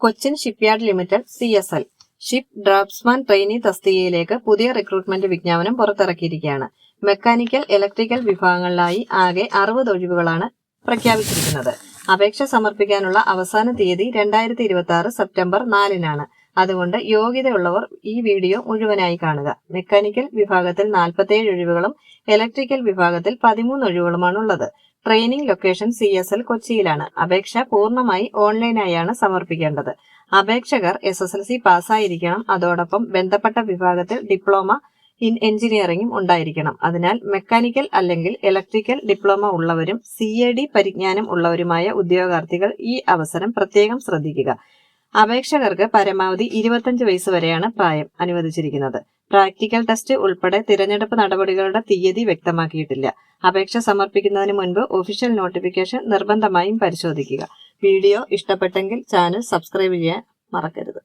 Cochin shipyard limited CSL ship draftsman trainee തസ്തികയിലേക്ക് പുതിയ recruitment വിജ്ഞാപനം പുറത്തിറക്കിയിരിക്കുകയാണ്. മെക്കാനിക്കൽ, ഇലക്ട്രിക്കൽ വിഭാഗങ്ങളിലായി ആകെ 60 ഒഴിവുകളാണ് പ്രഖ്യാപിച്ചിരിക്കുന്നത്. അപേക്ഷ സമർപ്പിക്കാനുള്ള അവസാന തീയതി 2026 സെപ്റ്റംബർ 4-നാണ്. അതുകൊണ്ട് യോഗ്യതയുള്ളവർ ഈ വീഡിയോ മുഴുവനായി കാണുക. മെക്കാനിക്കൽ വിഭാഗത്തിൽ 47 ഒഴിവുകളും ഇലക്ട്രിക്കൽ വിഭാഗത്തിൽ 13 ഒഴിവുകളുമാണുള്ളത്. ട്രെയിനിങ് ലൊക്കേഷൻ CSL കൊച്ചിയിലാണ്. അപേക്ഷ പൂർണ്ണമായി ഓൺലൈനായാണ് സമർപ്പിക്കേണ്ടത്. അപേക്ഷകർ SSLC പാസ്സായിരിക്കണം. അതോടൊപ്പം ബന്ധപ്പെട്ട വിഭാഗത്തിൽ ഡിപ്ലോമ ഇൻ എഞ്ചിനീയറിംഗും ഉണ്ടായിരിക്കണം. അതിനാൽ മെക്കാനിക്കൽ അല്ലെങ്കിൽ ഇലക്ട്രിക്കൽ ഡിപ്ലോമ ഉള്ളവരും CAD പരിജ്ഞാനം ഉള്ളവരുമായ ഉദ്യോഗാർത്ഥികൾ ഈ അവസരം പ്രത്യേകം ശ്രദ്ധിക്കുക. അപേക്ഷകർക്ക് പരമാവധി 25 വയസ്സ് വരെയാണ് പ്രായം അനുവദിച്ചിരിക്കുന്നത്. പ്രാക്ടിക്കൽ ടെസ്റ്റ് ഉൾപ്പെടെ തിരഞ്ഞെടുപ്പ് നടപടികളുടെ തീയതി വ്യക്തമാക്കിയിട്ടില്ല. അപേക്ഷ സമർപ്പിക്കുന്നതിന് മുൻപ് ഒഫീഷ്യൽ നോട്ടിഫിക്കേഷൻ നിർബന്ധമായും പരിശോധിക്കുക. വീഡിയോ ഇഷ്ടപ്പെട്ടെങ്കിൽ ചാനൽ സബ്സ്ക്രൈബ് ചെയ്യാൻ മറക്കരുത്.